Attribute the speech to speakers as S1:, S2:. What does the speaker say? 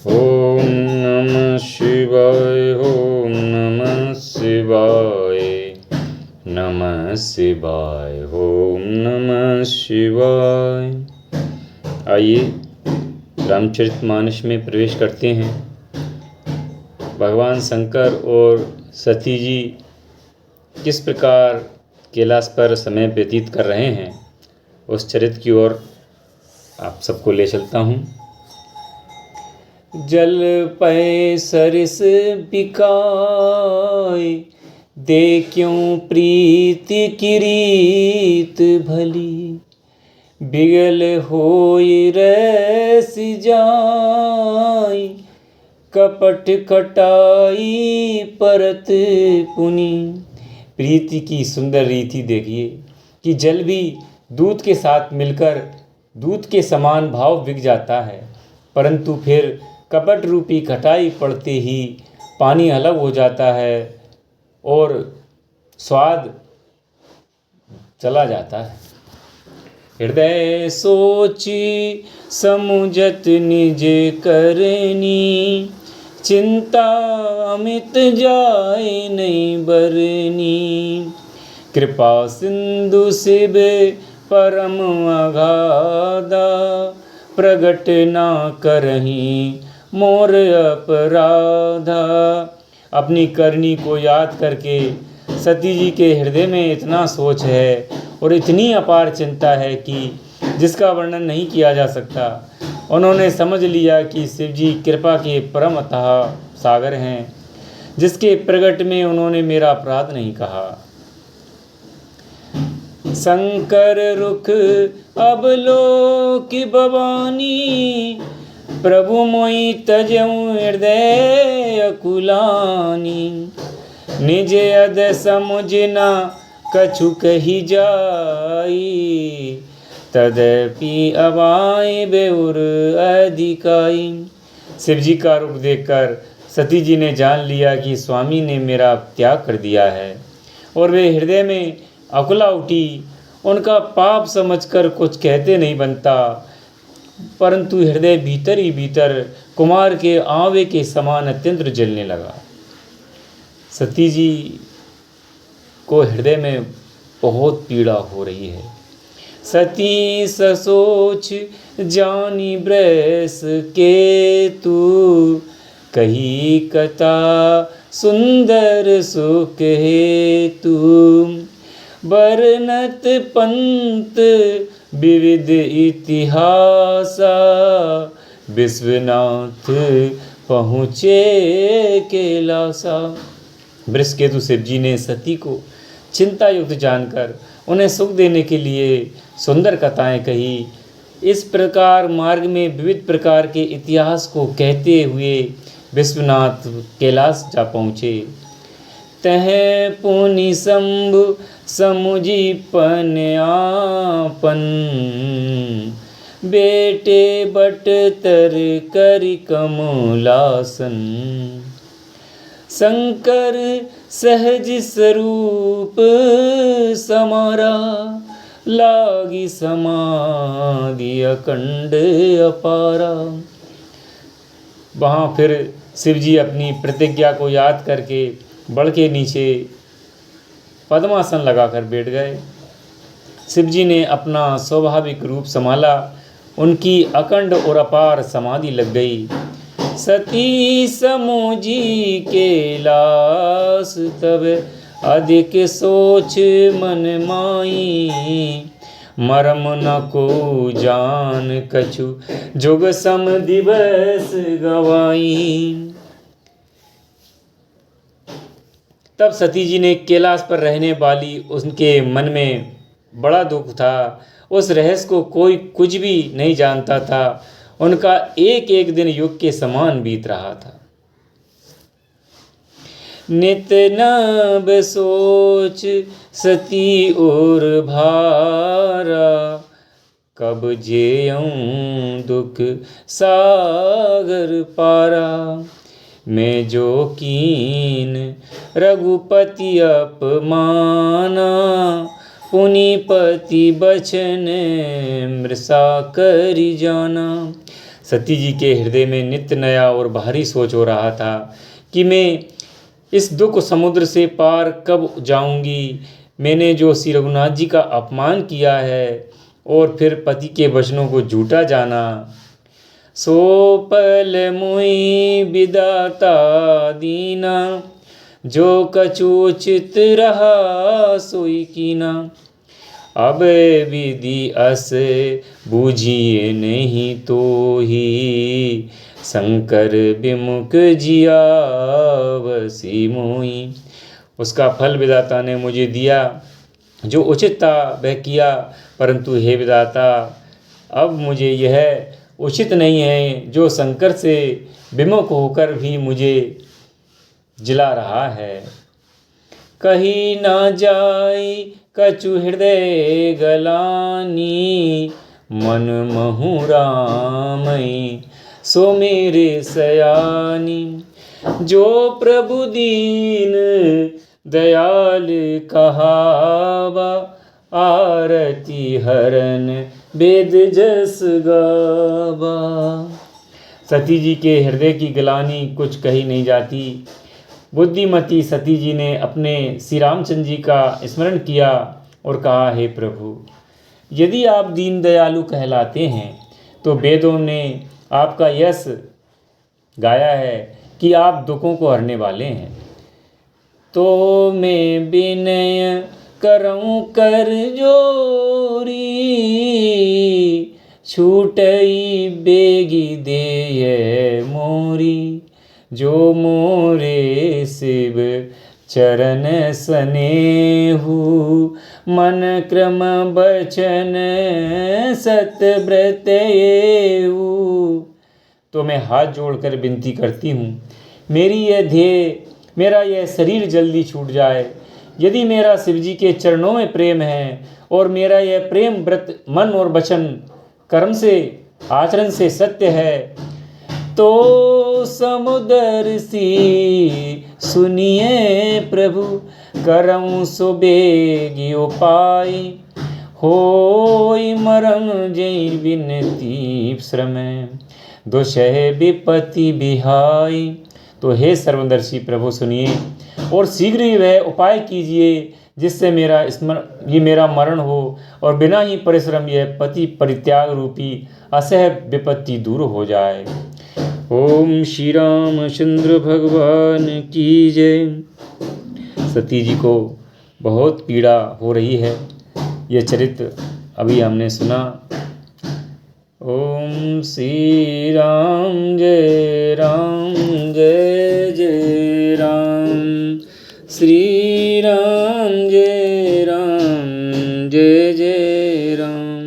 S1: ओम नमः शिवाय। ओम नमः शिवाय। नमः शिवाय। ओम नमः शिवाय। आइए रामचरितमानस में प्रवेश करते हैं। भगवान शंकर और सती जी किस प्रकार कैलाश पर समय व्यतीत कर रहे हैं, उस चरित्र की ओर आप सबको ले चलता हूँ। जल पै सरिस बिकाय, देखियों प्रीति की रीत भली। बिगल होई रस जाय, कपट कटाई परत पुनि। प्रीति की सुंदर रीति देखिए कि जल भी दूध के साथ मिलकर दूध के समान भाव बिक जाता है, परंतु फिर कपट रूपी खटाई पड़ते ही पानी अलग हो जाता है और स्वाद चला जाता है। हृदय सोची समुझत निज करनी, चिंता अमित जाय नहीं बरनी। कृपा सिंधु शिव परम अगाधा, प्रगट ना करहीं मोर अपराधा। अपनी करनी को याद करके सती जी के हृदय में इतना सोच है और इतनी अपार चिंता है कि जिसका वर्णन नहीं किया जा सकता। उन्होंने समझ लिया कि शिव जी कृपा के परम अथाह सागर हैं, जिसके प्रगट में उन्होंने मेरा अपराध नहीं कहा। शंकर रुख अवलोक भवानी, प्रभु मोहि तजऊं हृदय अकुलानी। निज अध समुझ न कछु कही जाई, तदपि अवाय बेउर अधिकाई। शिव जी का रूप देखकर सती जी ने जान लिया कि स्वामी ने मेरा त्याग कर दिया है और वे हृदय में अकुला उठी। उनका पाप समझकर कुछ कहते नहीं बनता, परंतु हृदय भीतर ही भीतर कुमार के आंवे के समान अत्यंत जलने लगा। सती जी को हृदय में बहुत पीड़ा हो रही है। सती ससोच जानी ब्रस के तू, कही कथा सुंदर सुख हेतु। बरनत पंत विविध इतिहासा, विश्वनाथ पहुँचे कैलासा। वृषकेतु शिव जी ने सती को चिंता युक्त जानकर उन्हें सुख देने के लिए सुंदर कथाएं कही। इस प्रकार मार्ग में विविध प्रकार के इतिहास को कहते हुए विश्वनाथ कैलाश जा पहुँचे। तह पुनि शंभु समुझी पन आपन, बेटे बट तर करि कमलासन। शंकर सहज स्वरूप समारा, लागी समाधि अखंड अपारा। वहाँ फिर शिव जी अपनी प्रतिज्ञा को याद करके बड़ के नीचे पद्मासन लगाकर बैठ गए। शिव जी ने अपना स्वाभाविक रूप संभाला, उनकी अखंड और अपार समाधि लग गई। सती समुझी कैलाश तब, अधिक सोच मन माई। मरम न को जान कछु, जुग सम दिवस गवाई। तब सती जी ने कैलाश पर रहने वाली उनके मन में बड़ा दुख था। उस रहस्य को कोई कुछ भी नहीं जानता था। उनका एक एक दिन युग के समान बीत रहा था। नित नभ सोच सती और भारा, कब जेऊं दुख सागर पारा। मैं जो कीन रघुपति अपमाना, पुनिपति बचन मृषा करि जाना। सती जी के हृदय में नित्य नया और बाहरी सोच हो रहा था कि मैं इस दुख समुद्र से पार कब जाऊंगी। मैंने जो श्री रघुनाथ जी का अपमान किया है और फिर पति के वचनों को झूठा जाना। सो पल मुई विदाता दीना, जो कचूचित रहा सोई कीना। अब विधि अस बूझिए नहीं तो ही, शंकर विमुख जिया वसी मोई। उसका फल विधाता ने मुझे दिया, जो उचित था वह किया, परंतु हे विधाता अब मुझे यह उचित नहीं है जो शंकर से विमुख होकर भी मुझे जिला रहा है। कही ना जाई कछु हृदय गलानी, मन महु रामई सो मेरे सयानी। जो प्रभु दीन दयाल कहावा, आरती हरन वेद जस गावा। सती जी के हृदय की गलानी कुछ कही नहीं जाती। बुद्धिमती सती जी ने अपने श्री रामचंद्र जी का स्मरण किया और कहा, हे प्रभु, यदि आप दीन दयालु कहलाते हैं तो वेदों ने आपका यश गाया है कि आप दुखों को हरने वाले हैं। तो मैं विनय करऊं कर जोरी, छूटई बेगी देय मोरी। जो मोरे शिव चरण स्नेहु, मन क्रम बचन सतव्रत एहु। तो मैं हाथ जोड़कर विनती करती हूँ, मेरा यह शरीर जल्दी छूट जाए। यदि मेरा शिव जी के चरणों में प्रेम है और मेरा यह प्रेम व्रत मन और वचन कर्म से आचरण से सत्य है, तो समुदर सी सुनिए प्रभु, करऊं सो बेगी उपाय। होई मरम जय विनती श्रम, दुषह विपत्ति बिहाई। तो हे सर्वदर्शी प्रभु सुनिए और शीघ्र ही वह उपाय कीजिए जिससे मेरा मरण हो और बिना ही परिश्रम यह पति परित्याग रूपी असह विपत्ति दूर हो जाए। ओम श्री रामचंद्र भगवान की जय। सती जी को बहुत पीड़ा हो रही है। यह चरित्र अभी हमने सुना। ओम श्री राम जय राम, जय जय राम। श्री राम जय राम, जय जय राम।